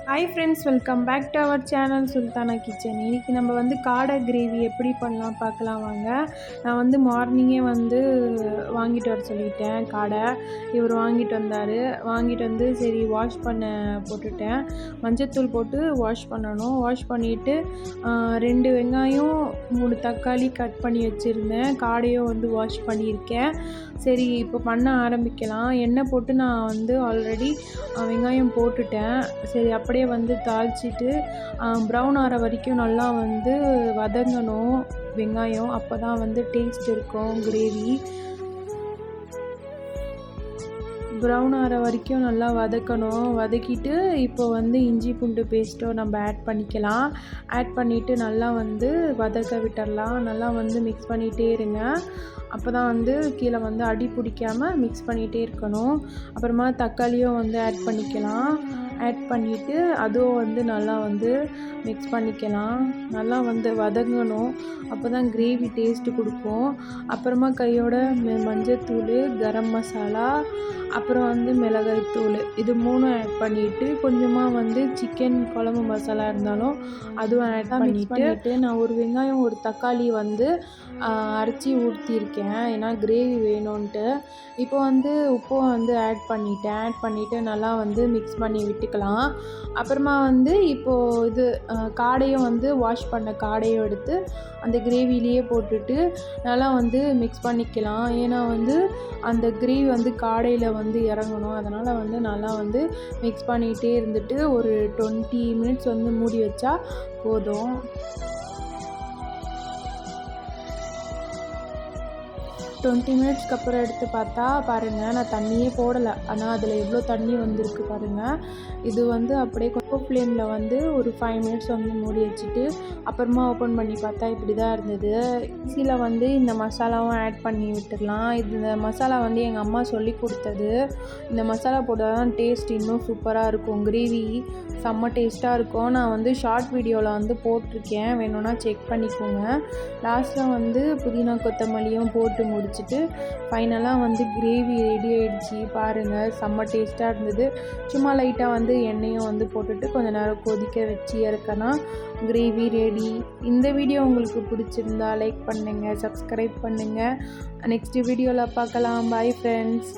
Hi friends, welcome back to our channel Sultana kitchen. இன்றைக்கி நம்ம வந்து காடை கிரேவி எப்படி பண்ணலாம் பார்க்கலாம் வாங்க. நான் வந்து மார்னிங்கே வந்து வாங்கிட்டு வர சொல்லிட்டேன் காடை. இவர் வாங்கிட்டு வந்தார். வாங்கிட்டு வந்து சரி வாஷ் பண்ண போட்டுட்டேன். மஞ்சத்தூள் போட்டு வாஷ் பண்ணணும். வாஷ் பண்ணிவிட்டு 2 வெங்காயம் 3 தக்காளி கட் பண்ணி வச்சுருந்தேன். காடையும் வந்து வாஷ் பண்ணியிருக்கேன். சரி இப்போ பண்ண ஆரம்பிக்கலாம். எண்ணெய் போட்டு நான் வந்து ஆல்ரெடி வெங்காயம் போட்டுட்டேன். சரி அப்படியே வந்து தாளிச்சிட்டு ப்ரௌன் ஆகிற வரைக்கும் நல்லா வந்து வதங்கணும் வெங்காயம். அப்போ தான் வந்து டேஸ்ட் இருக்கும் கிரேவி. ப்ரௌன் ஆகிற வரைக்கும் நல்லா வதக்கணும். வதக்கிட்டு இப்போ வந்து இஞ்சி பூண்டு பேஸ்ட்டோ நம்ம ஆட் பண்ணிக்கலாம். ஆட் பண்ணிவிட்டு நல்லா வந்து வதக்க விட்டுடலாம். நல்லா வந்து மிக்ஸ் பண்ணிகிட்டே இருங்க. அப்போ தான் வந்து கீழே வந்து அடி பிடிக்காமல் மிக்ஸ் பண்ணிகிட்டே இருக்கணும். அப்புறமா தக்காளியும் வந்து ஆட் பண்ணிக்கலாம். ஆட் பண்ணிவிட்டு அதுவும் வந்து நல்லா வந்து மிக்ஸ் பண்ணிக்கலாம். நல்லா வந்து வதங்கணும். அப்போ தான் கிரேவி டேஸ்ட்டு கொடுக்கும். அப்புறமா கையோட மஞ்சத்தூள், கரம் மசாலா, அப்புறம் வந்து மிளகாய்த்தூள், இது 3 ஆட் பண்ணிவிட்டு கொஞ்சமாக வந்து சிக்கன் குழம்பு மசாலா இருந்தாலும் அதுவும் ஆட் பண்ணிவிட்டு நான் ஒரு வெங்காயம் ஒரு தக்காளி வந்து அரைச்சி ஊற்றிருக்கேன். ஏன்னா கிரேவி வேணும்ன்ட்டு. இப்போ வந்து உப்பும் வந்து ஆட் பண்ணிவிட்டு நல்லா வந்து மிக்ஸ் பண்ணி விட்டுக்கலாம். அப்புறமா வந்து இப்போது இது காடையும் வந்து வாஷ் பண்ண காடையும் எடுத்து அந்த கிரேவிலேயே போட்டுட்டு நல்லா வந்து மிக்ஸ் பண்ணிக்கலாம். ஏன்னா வந்து அந்த கிரேவி வந்து காடையில் வந்து இறங்கணும். அதனால் வந்து நல்லா வந்து மிக்ஸ் பண்ணிகிட்டே இருந்துட்டு ஒரு 20 மினிட்ஸ் வந்து மூடி வச்சா போதும். 20 மினிட்ஸ்க்கு அப்புறம் எடுத்து பார்த்தா பாருங்கள், நான் தண்ணியே போடலை. ஆனால் அதில் எவ்வளோ தண்ணி வந்திருக்கு பாருங்கள். இது வந்து அப்படியே கொஞ்சம் ஃப்ளேமில் வந்து ஒரு 5 மினிட்ஸ் வந்து மூடி வச்சுட்டு அப்புறமா ஓப்பன் பண்ணி பார்த்தா இப்படி தான் இருந்தது. மிக்ஸியில் வந்து இந்த மசாலாவும் ஆட் பண்ணி விட்டுடலாம். இந்த மசாலா வந்து எங்கள் அம்மா சொல்லி கொடுத்தது. இந்த மசாலா போட்டால் தான் டேஸ்ட் இன்னும் சூப்பராக இருக்கும். கிரேவி செம்ம டேஸ்ட்டாக இருக்கும். நான் வந்து ஷார்ட் வீடியோவில் வந்து போட்டிருக்கேன், வேணும்னா செக் பண்ணிக்கோங்க. லாஸ்ட்டில் வந்து புதினா கொத்தமல்லியும் போட்டு முடிச்சுட்டு ஃபைனலாக வந்து கிரேவி ரெடி ஆகிடுச்சி. பாருங்கள், செம்ம டேஸ்ட்டாக இருந்தது. சும்மா லைட்டாக வந்து எண்ணெயும் வந்து போட்டுட்டு கொஞ்சம் நேரம் கொதிக்க வச்சு இறக்கனா கிரேவி ரெடி. இந்த வீடியோ உங்களுக்கு பிடிச்சிருந்தா லைக் பண்ணுங்கள், சப்ஸ்கிரைப் பண்ணுங்கள். நெக்ஸ்ட் வீடியோவில் பார்க்கலாம். Bye friends.